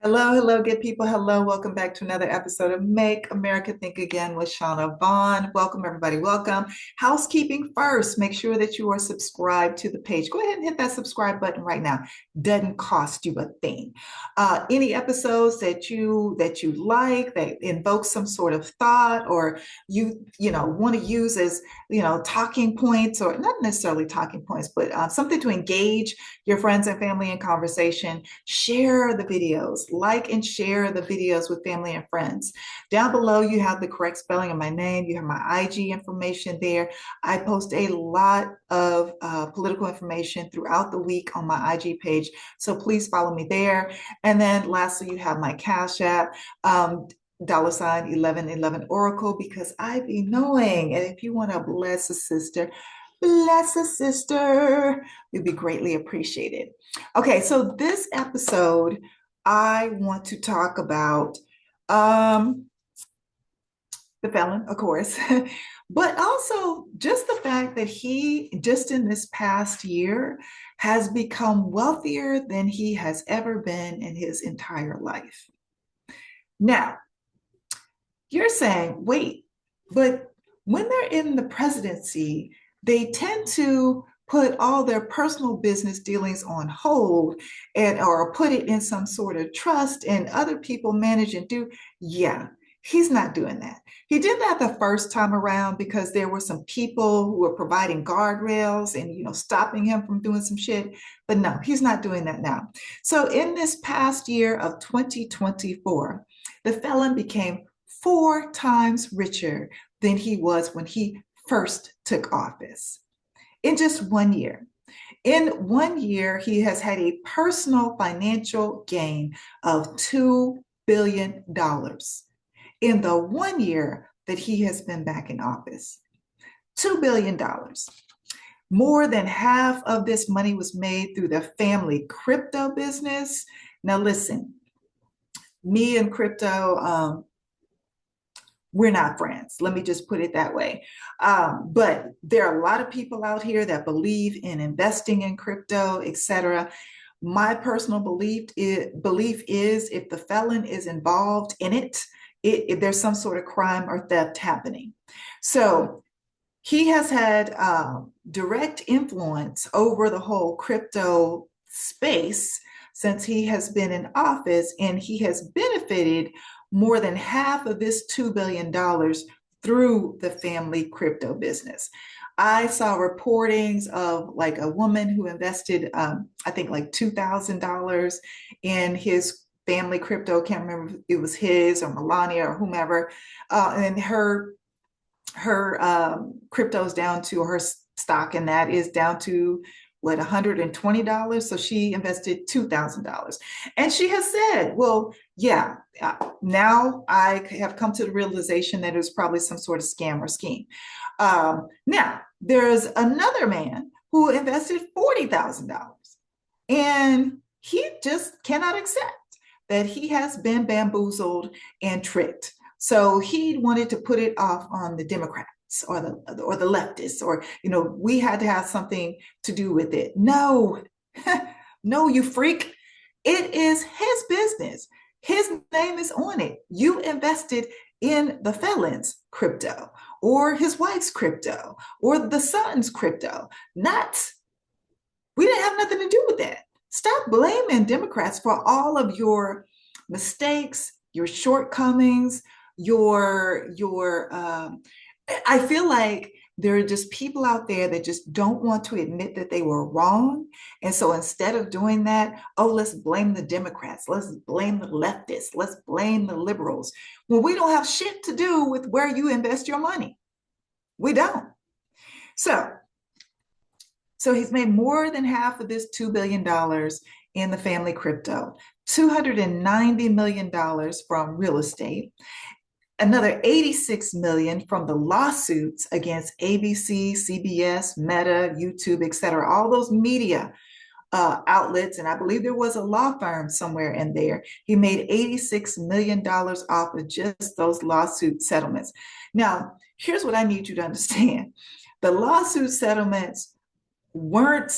Hello, hello, good people. Hello, welcome back to another episode of Make America Think Again with Vaughn. Welcome, everybody. Welcome. Housekeeping first. Make sure that you are subscribed to the page. Go ahead and hit that subscribe button right now. Doesn't cost you a thing. Any episodes that you like that invoke some sort of thought, or you want to use as talking points, or not necessarily talking points, but something to engage your friends and family in conversation. Share the videos, like and share the videos with family and friends. Down below, you have the correct spelling of my name. You have my IG information there. I post a lot of political information throughout the week on my IG page, so please follow me there. And then lastly, you have my Cash App. $ 1111 Oracle, because I be knowing. And if you want to bless a sister, you'd be greatly appreciated. Okay, so this episode, I want to talk about the felon, of course, but also just the fact that he, just in this past year, has become wealthier than he has ever been in his entire life. Now, you're saying, wait, but when they're in the presidency, they tend to put all their personal business dealings on hold and or put it in some sort of trust and other people manage and do. Yeah, he's not doing that. He did that the first time around because there were some people who were providing guardrails and stopping him from doing some shit. But no, he's not doing that now. So in this past year of 2024, the felon became 4 times richer than he was when he first took office in just 1 year. In 1 year, he has had a personal financial gain of $2 billion in the 1 year that he has been back in office. $2 billion. More than half of this money was made through the family crypto business. Now, listen, me and crypto, we're not friends. Let me just put it that way. But there are a lot of people out here that believe in investing in crypto, etc. My personal belief is if the felon is involved in it, if there's some sort of crime or theft happening. So he has had direct influence over the whole crypto space since he has been in office, and he has benefited more than half of this $2 billion through the family crypto business. I saw reportings of like a woman who invested, I think like $2,000 in his family crypto. Can't remember if it was his or Melania or whomever. And her crypto's down to, her stock in that is down to what, $120. So she invested $2,000. And she has said, well, yeah, now I have come to the realization that it was probably some sort of scam or scheme. Now, there's another man who invested $40,000, and he just cannot accept that he has been bamboozled and tricked. So he wanted to put it off on the Democrats or the leftists, or we had to have something to do with it. No, no, you freak. It is his business. His name is on it. You invested in the felon's crypto, or his wife's crypto, or the son's crypto. We didn't have nothing to do with that. Stop blaming Democrats for all of your mistakes, your shortcomings, I feel like there are just people out there that just don't want to admit that they were wrong. And so instead of doing that, oh, let's blame the Democrats. Let's blame the leftists. Let's blame the liberals. Well, we don't have shit to do with where you invest your money. We don't. So he's made more than half of this $2 billion in the family crypto, $290 million from real estate, another $86 million from the lawsuits against ABC, CBS, Meta, YouTube, etc., all those media outlets. And I believe there was a law firm somewhere in there. He made $86 million off of just those lawsuit settlements. Now, here's what I need you to understand. The lawsuit settlements weren't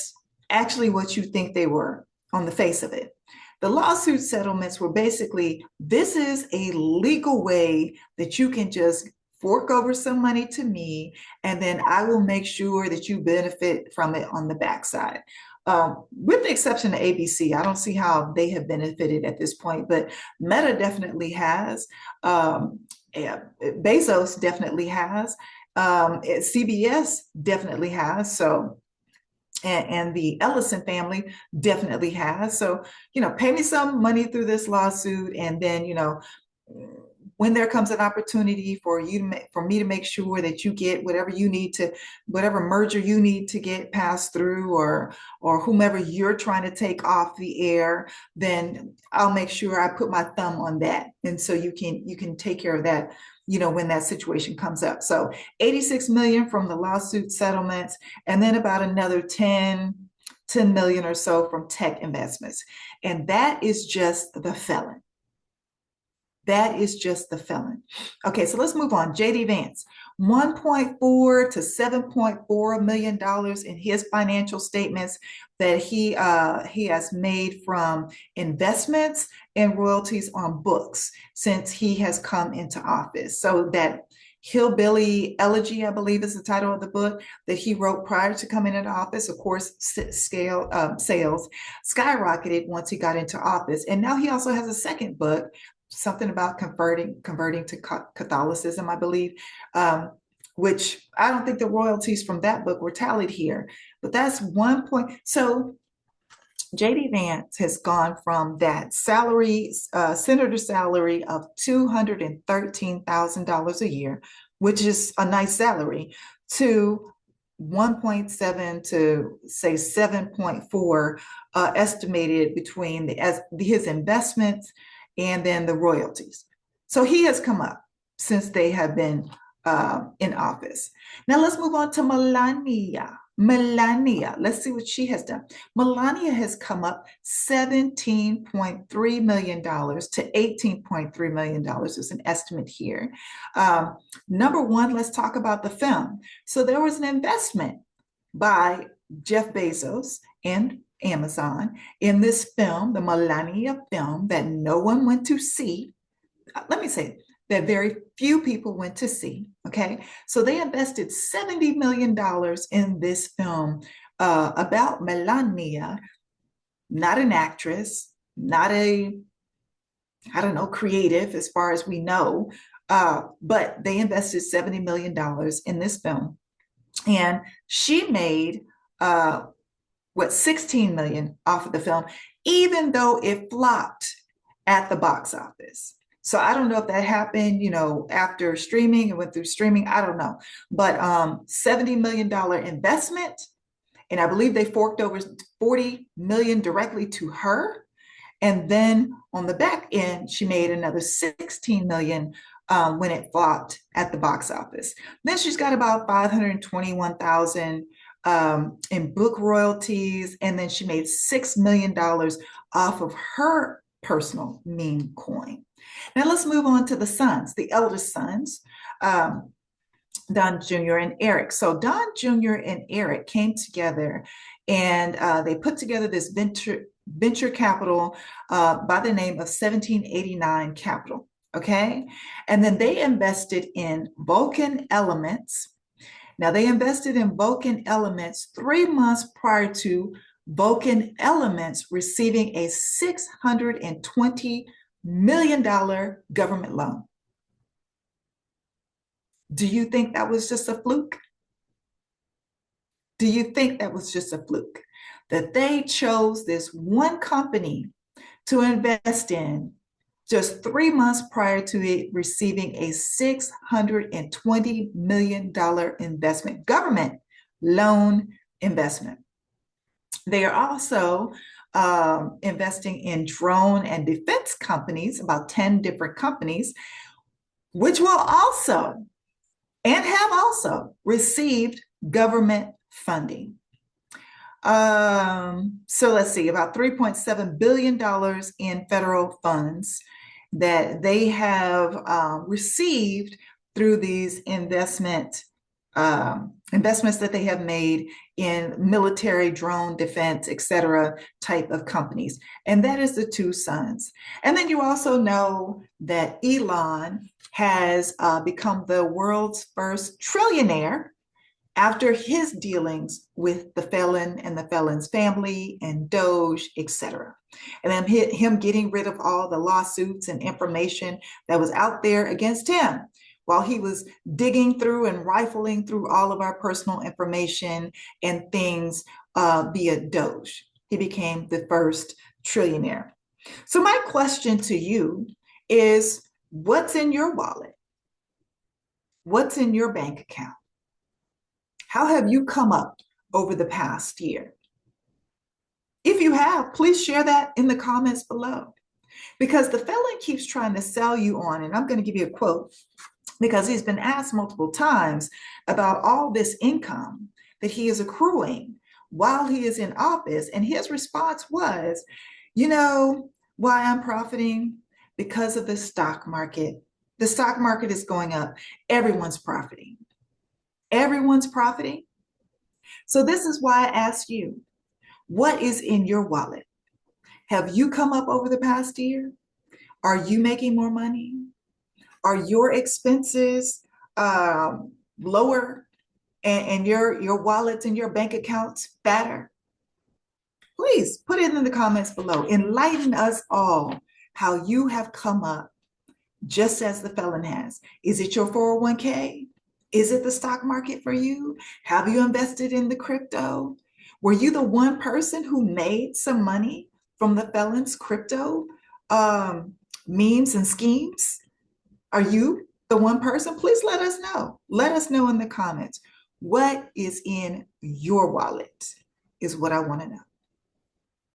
actually what you think they were on the face of it. The lawsuit settlements were basically, this is a legal way that you can just fork over some money to me, and then I will make sure that you benefit from it on the backside. With the exception of ABC, I don't see how they have benefited at this point, but Meta definitely has. Yeah, Bezos definitely has. CBS definitely has. So, and the Ellison family definitely has. So, pay me some money through this lawsuit, and then, when there comes an opportunity for for me to make sure that you get whatever you need to, whatever merger you need to get passed through, or whomever you're trying to take off the air, then I'll make sure I put my thumb on that, and so you can take care of that, when that situation comes up. So 86 million from the lawsuit settlements, and then about another 10 million or so from tech investments, and that is just the Felon. That is just the Felon. Okay, so let's move on. JD Vance, 1.4 to 7.4 million dollars in his financial statements that he has made from investments and royalties on books since he has come into office. So that Hillbilly Elegy, I believe is the title of the book that he wrote prior to coming into office. Of course, sales skyrocketed once he got into office. And now he also has a second book, something about converting to Catholicism, I believe, which I don't think the royalties from that book were tallied here. But that's one point. So JD Vance has gone from that salary, senator salary of $213,000 a year, which is a nice salary, to 1.7 to say 7.4 estimated between his investments and then the royalties. So he has come up since they have been in office. Now let's move on to Melania. Let's see what she has done. Melania has come up $17.3 million to $18.3 million is an estimate here. Number one, let's talk about the film. So there was an investment by Jeff Bezos and Amazon in this film, the Melania film, that no one went to see. Let me say that very few people went to see. Okay, so they invested $70 million in this film about Melania, not an actress, not I don't know, creative as far as we know, but they invested $70 million in this film. And she made 16 million off of the film, even though it flopped at the box office. So I don't know if that happened, after streaming, it went through streaming. I don't know. But $70 million investment, and I believe they forked over 40 million directly to her. And then on the back end, she made another 16 million when it flopped at the box office. Then she's got about 521,000 in book royalties, and then she made $6 million off of her personal meme coin. Now let's move on to the sons, the eldest sons, Don Jr. and Eric. So Don Jr. and Eric came together, and they put together this venture capital by the name of 1789 Capital. Okay, and then they invested in Vulcan Elements. Now, they invested in Vulcan Elements 3 months prior to Vulcan Elements receiving a $620 million government loan. Do you think that was just a fluke? Do you think that was just a fluke? That they chose this one company to invest in just 3 months prior to it receiving a $620 million investment, government loan investment. They are also investing in drone and defense companies, about 10 different companies, which will also and have also received government funding. So let's see, about $3.7 billion in federal funds that they have received through these investments that they have made in military, drone, defense, etc. type of companies. And that is the two sons. And then you also know that Elon has become the world's first trillionaire after his dealings with the felon and the felon's family and Doge, etc. And then him getting rid of all the lawsuits and information that was out there against him while he was digging through and rifling through all of our personal information and things via Doge. He became the first trillionaire. So my question to you is, what's in your wallet? What's in your bank account? How have you come up over the past year? If you have, please share that in the comments below, because the felon keeps trying to sell you on, and I'm going to give you a quote because he's been asked multiple times about all this income that he is accruing while he is in office. And his response was, you know, why I'm profiting? Because of the stock market. The stock market is going up. Everyone's profiting. Everyone's profiting. So this is why I ask you, what is in your wallet? Have you come up over the past year? Are you making more money? Are your expenses lower and your wallets and your bank accounts fatter? Please put it in the comments below. Enlighten us all how you have come up just as the felon has. Is it your 401k? Is it the stock market for you? Have you invested in the crypto? Were you the one person who made some money from the felon's crypto memes and schemes? Are you the one person? Please let us know. Let us know in the comments. What is in your wallet is what I want to know.